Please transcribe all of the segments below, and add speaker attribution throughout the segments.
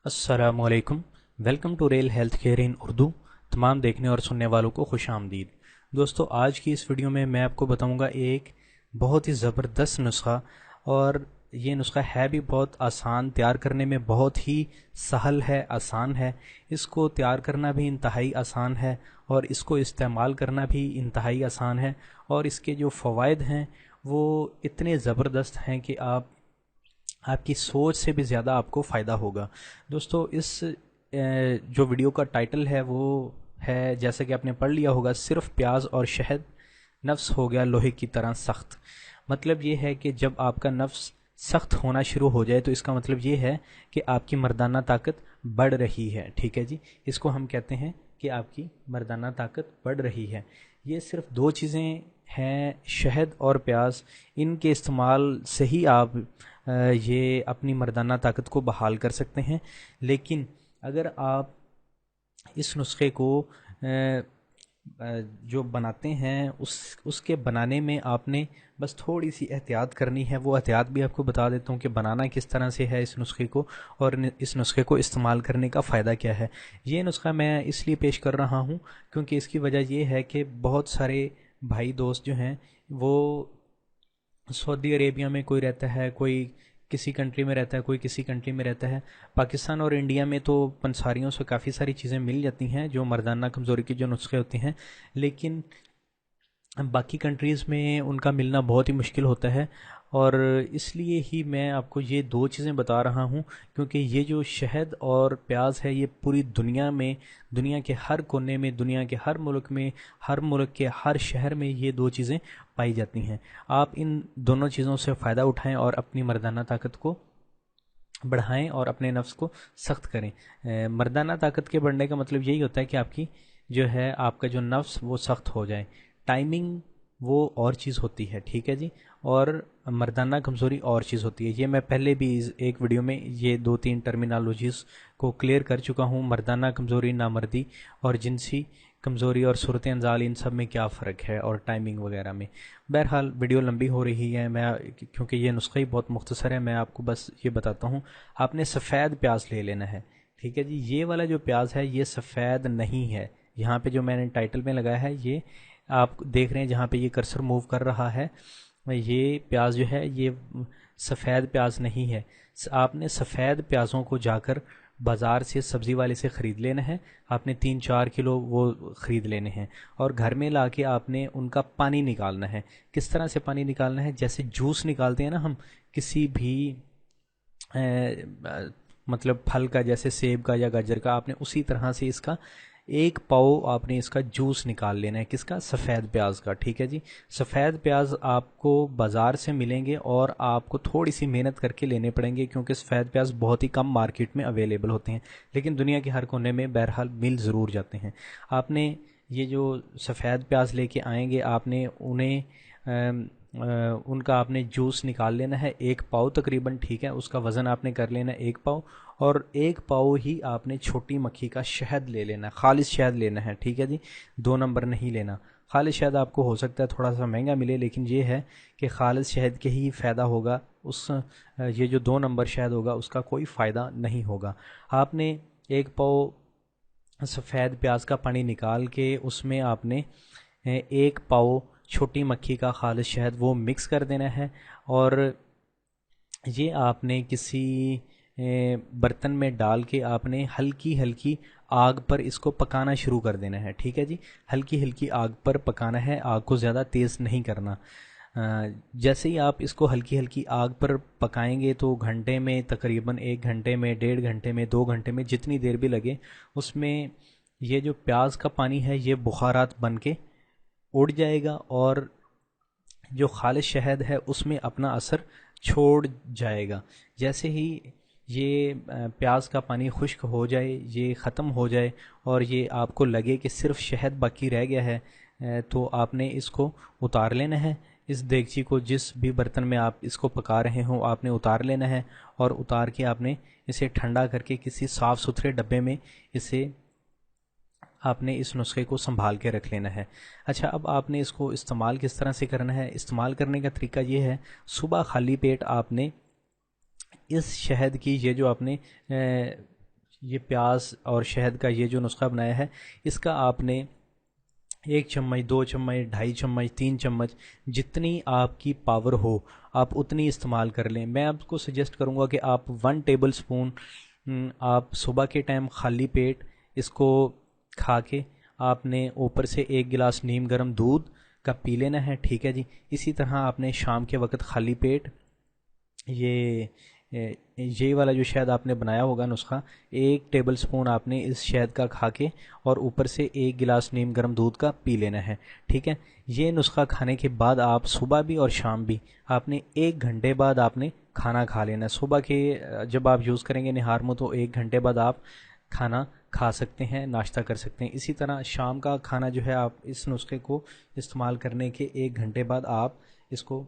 Speaker 1: अस्सलाम वालेकुम। Welcome to rail health care in Urdu. तमाम देखने और सुनने वालों को खुश आमदीद। दोस्तों, आज की इस वीडियो में मैं आपको बताऊंगा एक बहुत ही ज़बरदस्त नुस्खा। और ये नुस्खा है भी बहुत आसान, तैयार करने में बहुत ही सहल है, आसान है। इसको तैयार करना भी इंतहाई आसान है और इसको इस्तेमाल करना भी इंतहाई आसान है। और इसके जो फ़वाइद हैं वो इतने ज़बरदस्त हैं कि आपकी सोच से भी ज़्यादा आपको फ़ायदा होगा। दोस्तों, इस जो वीडियो का टाइटल है वो है, जैसे कि आपने पढ़ लिया होगा, सिर्फ प्याज और शहद नफ्स हो गया लोहे की तरह सख्त। मतलब ये है कि जब आपका नफ्स सख्त होना शुरू हो जाए तो इसका मतलब ये है कि आपकी मर्दाना ताकत बढ़ रही है। ठीक है जी, इसको हम कहते हैं कि आपकी मर्दाना ताकत बढ़ रही है। ये सिर्फ दो चीज़ें हैं, शहद और प्याज। इनके इस्तेमाल से ही आप ये अपनी मर्दाना ताकत को बहाल कर सकते हैं। लेकिन अगर आप इस नुस्खे को जो बनाते हैं उसके बनाने में आपने बस थोड़ी सी एहतियात करनी है। वो एहतियात भी आपको बता देता हूँ कि बनाना किस तरह से है इस नुस्खे को, और इस नुस्खे को इस्तेमाल करने का फ़ायदा क्या है। ये नुस्खा मैं इसलिए पेश कर रहा हूँ क्योंकि इसकी वजह ये है कि बहुत सारे भाई दोस्त जो हैं वो सऊदी अरेबिया में कोई रहता है, कोई किसी कंट्री में रहता है, कोई किसी कंट्री में रहता है। पाकिस्तान और इंडिया में तो पंसारियों से काफ़ी सारी चीज़ें मिल जाती हैं जो मर्दाना कमज़ोरी के जो नुस्खे होते हैं, लेकिन बाकी कंट्रीज़ में उनका मिलना बहुत ही मुश्किल होता है। और इसलिए ही मैं आपको ये दो चीज़ें बता रहा हूँ, क्योंकि ये जो शहद और प्याज है ये पूरी दुनिया में, दुनिया के हर कोने में, दुनिया के हर मुल्क में, हर मुल्क के हर शहर में ये दो चीज़ें पाई जाती हैं। आप इन दोनों चीज़ों से फ़ायदा उठाएं और अपनी मर्दाना ताकत को बढ़ाएं और अपने नफ्स को सख्त करें। मर्दाना ताकत के बढ़ने का मतलब यही होता है कि आपकी जो है, आपका जो नफ्स वो सख्त हो जाए। टाइमिंग वो और चीज़ होती है, ठीक है जी। और मर्दाना कमज़ोरी और चीज़ होती है। ये मैं पहले भी एक वीडियो में ये दो तीन टर्मिनोलॉजीज़ को क्लियर कर चुका हूँ। मर्दाना कमज़ोरी, नामर्दी और जिनसी कमज़ोरी और सूरत अंजाल, इन सब में क्या फ़र्क है, और टाइमिंग वगैरह में। बहरहाल वीडियो लंबी हो रही है, मैं क्योंकि ये नुस्खा ही बहुत मुख्तसर है, मैं आपको बस ये बताता हूँ। आपने सफ़ेद प्याज ले लेना है, ठीक है जी। ये वाला जो प्याज है ये सफ़ेद नहीं है। यहाँ पे जो मैंने टाइटल में लगाया है, ये आप देख रहे हैं जहाँ पे ये कर्सर मूव कर रहा है, ये प्याज जो है ये सफ़ेद प्याज नहीं है। आपने सफ़ेद प्याज़ों को जाकर बाज़ार से सब्ज़ी वाले से ख़रीद लेना है। आपने 3-4 किलो वो ख़रीद लेने हैं और घर में लाके आपने उनका पानी निकालना है। किस तरह से पानी निकालना है? जैसे जूस निकालते हैं ना हम किसी भी मतलब फल का, जैसे सेब का या गाजर का, आपने उसी तरह से इसका 1 पाव आपने इसका जूस निकाल लेना है। किसका? सफ़ेद प्याज का, ठीक है जी। सफ़ेद प्याज आपको बाज़ार से मिलेंगे और आपको थोड़ी सी मेहनत करके लेने पड़ेंगे, क्योंकि सफ़ेद प्याज बहुत ही कम मार्केट में अवेलेबल होते हैं, लेकिन दुनिया के हर कोने में बहरहाल मिल ज़रूर जाते हैं। आपने ये जो सफ़ेद प्याज लेके आएंगे, आपने उन्हें उनका आपने जूस निकाल लेना है 1 पाव तकरीबन, ठीक है। उसका वज़न आपने कर लेना है 1 पाव, और 1 पाव ही आपने छोटी मक्खी का शहद ले लेना है, खालिश शहद लेना है, ठीक है जी। 2 नंबर नहीं लेना। खालिश शहद आपको हो सकता है थोड़ा सा महंगा मिले, लेकिन ये है कि खालिश शहद के ही फ़ायदा होगा, उस ये जो 2 नंबर शहद होगा उसका कोई फ़ायदा नहीं होगा। आपने 1 पाव सफ़ेद प्याज का पानी निकाल के उसमें आपने 1 पाव छोटी मक्खी का खालिश शहद वो मिक्स कर देना है, और ये आपने किसी बर्तन में डाल के आपने हल्की हल्की आग पर इसको पकाना शुरू कर देना है, ठीक है जी। हल्की हल्की आग पर पकाना है, आग को ज़्यादा तेज़ नहीं करना। जैसे ही आप इसको हल्की हल्की आग पर पकाएंगे तो घंटे में, तकरीबन 1 घंटे में, 1.5 घंटे में, 2 घंटे में, जितनी देर भी लगे, उसमें ये जो प्याज का पानी है ये बुखारात बन के उड़ जाएगा और जो खालिश शहद है उसमें अपना असर छोड़ जाएगा। जैसे ही ये प्याज का पानी खुश्क हो जाए, ये ख़त्म हो जाए और ये आपको लगे कि सिर्फ शहद बाकी रह गया है, तो आपने इसको उतार लेना है। इस देगची को, जिस भी बर्तन में आप इसको पका रहे हो, आपने उतार लेना है, और उतार के आपने इसे ठंडा करके किसी साफ़ सुथरे डब्बे में इसे आपने इस नुस्खे को संभाल के रख लेना है। अच्छा, अब आपने इसको इस्तेमाल किस तरह से करना है? इस्तेमाल करने का तरीका ये है, सुबह खाली पेट आपने इस शहद की, ये जो आपने یہ پیاز اور شہد کا یہ جو نسخہ بنایا ہے، اس کا آپ نے 1 چمچ 2 چمچ 2.5 چمچ 3 چمچ جتنی آپ کی پاور ہو آپ اتنی استعمال کر لیں۔ میں آپ کو سجیسٹ کروں گا کہ آپ 1 ٹیبل سپون آپ صبح کے ٹائم خالی پیٹ اس کو کھا کے آپ نے اوپر سے 1 گلاس نیم گرم دودھ کا پی لینا ہے، ٹھیک ہے جی۔ اسی طرح آپ نے شام کے وقت خالی پیٹ یہ والا جو شہد آپ نے بنایا ہوگا نسخہ، 1 ٹیبل سپون آپ نے اس شہد کا کھا کے اور اوپر سے 1 گلاس نیم گرم دودھ کا پی لینا ہے، ٹھیک ہے۔ یہ نسخہ کھانے کے بعد آپ صبح بھی اور شام بھی آپ نے 1 گھنٹے بعد آپ نے کھانا کھا لینا ہے۔ صبح کے جب آپ یوز کریں گے نہار منہ تو 1 گھنٹے بعد آپ کھانا کھا سکتے ہیں، ناشتہ کر سکتے ہیں۔ اسی طرح شام کا کھانا جو ہے آپ اس نسخے کو استعمال کرنے کے 1 گھنٹے بعد آپ اس کو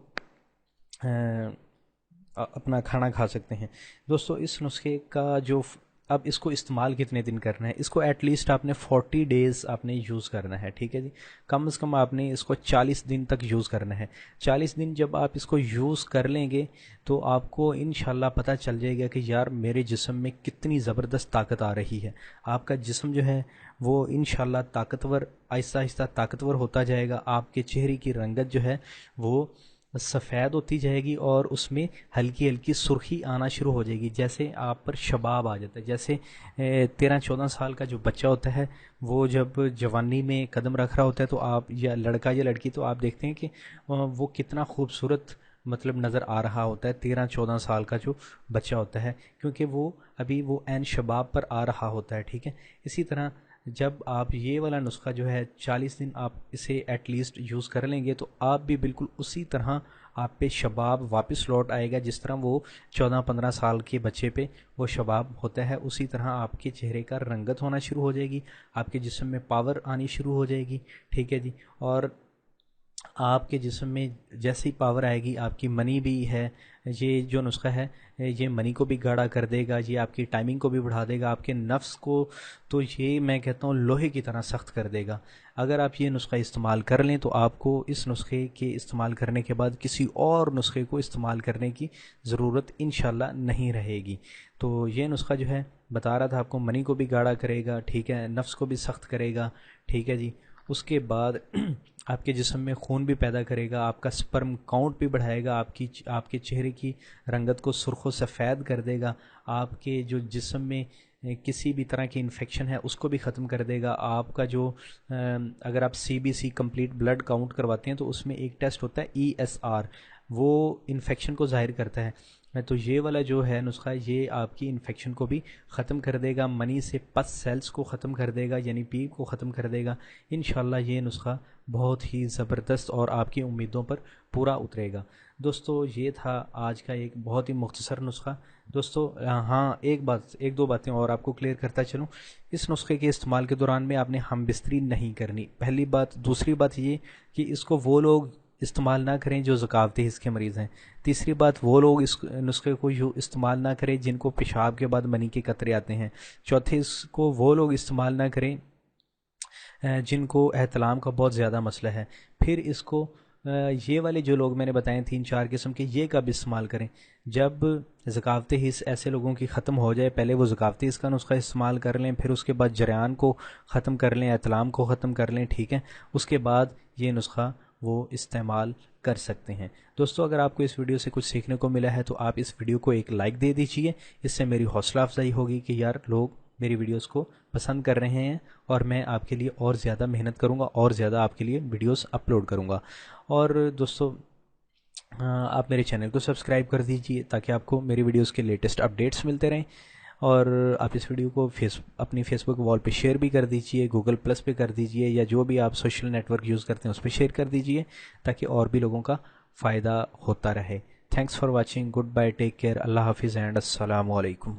Speaker 1: اپنا کھانا کھا سکتے ہیں۔ دوستو اس نسخے کا جو اب اس کو استعمال کتنے دن کرنا ہے، اس کو ایٹ لیسٹ آپ نے 40 ڈیز آپ نے یوز کرنا ہے، ٹھیک ہے جی۔ کم از کم آپ نے اس کو 40 دن تک یوز کرنا ہے۔ 40 دن جب آپ اس کو یوز کر لیں گے تو آپ کو انشاءاللہ پتہ چل جائے گا کہ یار میرے جسم میں کتنی زبردست طاقت آ رہی ہے۔ آپ کا جسم جو ہے وہ انشاءاللہ طاقتور، آہستہ آہستہ طاقتور ہوتا جائے گا۔ آپ کے چہرے کی رنگت جو ہے وہ سفید ہوتی جائے گی اور اس میں ہلکی ہلکی سرخی آنا شروع ہو جائے گی، جیسے آپ پر شباب آ جاتا ہے۔ جیسے 13-14 سال کا جو بچہ ہوتا ہے وہ جب جوانی میں قدم رکھ رہا ہوتا ہے تو آپ یا لڑکا یا لڑکی تو آپ دیکھتے ہیں کہ وہ کتنا خوبصورت مطلب نظر آ رہا ہوتا ہے 13-14 سال کا جو بچہ ہوتا ہے، کیونکہ وہ ابھی وہ عین شباب پر آ رہا ہوتا ہے، ٹھیک ہے۔ اسی طرح جب آپ یہ والا نسخہ جو ہے 40 دن آپ اسے ایٹ لیسٹ یوز کر لیں گے تو آپ بھی بالکل اسی طرح آپ پہ شباب واپس لوٹ آئے گا، جس طرح وہ 14-15 سال کے بچے پہ وہ شباب ہوتا ہے، اسی طرح آپ کے چہرے کا رنگت ہونا شروع ہو جائے گی، آپ کے جسم میں پاور آنی شروع ہو جائے گی، ٹھیک ہے جی۔ اور آپ کے جسم میں جیسی پاور آئے گی، آپ کی منی بھی ہے، یہ جو نسخہ ہے یہ منی کو بھی گاڑھا کر دے گا، یہ آپ کی ٹائمنگ کو بھی بڑھا دے گا، آپ کے نفس کو تو یہ میں کہتا ہوں لوہے کی طرح سخت کر دے گا۔ اگر آپ یہ نسخہ استعمال کر لیں تو آپ کو اس نسخے کے استعمال کرنے کے بعد کسی اور نسخے کو استعمال کرنے کی ضرورت انشاءاللہ نہیں رہے گی۔ تو یہ نسخہ جو ہے بتا رہا تھا آپ کو منی کو بھی گاڑھا کرے گا، ٹھیک ہے، نفس کو بھی سخت کرے گا، ٹھیک ہے جی۔ اس کے بعد آپ کے جسم میں خون بھی پیدا کرے گا، آپ کا سپرم کاؤنٹ بھی بڑھائے گا، آپ کے چہرے کی رنگت کو سرخ و سفید کر دے گا، آپ کے جو جسم میں کسی بھی طرح کی انفیکشن ہے اس کو بھی ختم کر دے گا۔ آپ کا جو اگر آپ CBC کمپلیٹ بلڈ کاؤنٹ کرواتے ہیں تو اس میں ایک ٹیسٹ ہوتا ہے ESR، وہ انفیکشن کو ظاہر کرتا ہے، تو یہ والا جو ہے نسخہ یہ آپ کی انفیکشن کو بھی ختم کر دے گا، منی سے پس سیلز کو ختم کر دے گا، یعنی پیپ کو ختم کر دے گا۔ انشاءاللہ یہ نسخہ بہت ہی زبردست اور آپ کی امیدوں پر پورا اترے گا۔ دوستو یہ تھا آج کا ایک بہت ہی مختصر نسخہ۔ دوستو ہاں ایک دو باتیں اور آپ کو کلیئر کرتا چلوں۔ اس نسخے کے استعمال کے دوران میں آپ نے ہم بستری نہیں کرنی، پہلی بات۔ دوسری بات یہ کہ اس کو وہ لوگ استعمال نہ کریں جو ذکاوتی حص کے مریض ہیں۔ تیسری بات، وہ لوگ اس نسخے کو استعمال نہ کریں جن کو پیشاب کے بعد منی کے قطرے آتے ہیں۔ چوتھے، اس کو وہ لوگ استعمال نہ کریں جن کو احتلام کا بہت زیادہ مسئلہ ہے۔ پھر اس کو یہ والے جو لوگ میں نے بتائے 3-4 قسم کے، یہ کب استعمال کریں؟ جب ذکاوتی حص ایسے لوگوں کی ختم ہو جائے، پہلے وہ ذکاوتی حص کا نسخہ استعمال کر لیں، پھر اس کے بعد جریان کو ختم کر لیں، احتلام کو ختم کر لیں، ٹھیک ہے، اس کے بعد یہ نسخہ وہ استعمال کر سکتے ہیں۔ دوستو اگر آپ کو اس ویڈیو سے کچھ سیکھنے کو ملا ہے تو آپ اس ویڈیو کو ایک لائک دے دیجئے، اس سے میری حوصلہ افزائی ہوگی کہ یار لوگ میری ویڈیوز کو پسند کر رہے ہیں اور میں آپ کے لیے اور زیادہ محنت کروں گا اور زیادہ آپ کے لیے ویڈیوز اپلوڈ کروں گا۔ اور دوستو آپ میرے چینل کو سبسکرائب کر دیجئے تاکہ آپ کو میری ویڈیوز کے لیٹسٹ اپڈیٹس ملتے رہیں، اور آپ اس ویڈیو کو اپنی فیس بک وال پہ شیئر بھی کر دیجئے، گوگل پلس پہ کر دیجئے، یا جو بھی آپ سوشل نیٹ ورک یوز کرتے ہیں اس پہ شیئر کر دیجئے تاکہ اور بھی لوگوں کا فائدہ ہوتا رہے۔ Thanks for watching, good bye, take care, اللہ حافظ اینڈ السلام علیکم۔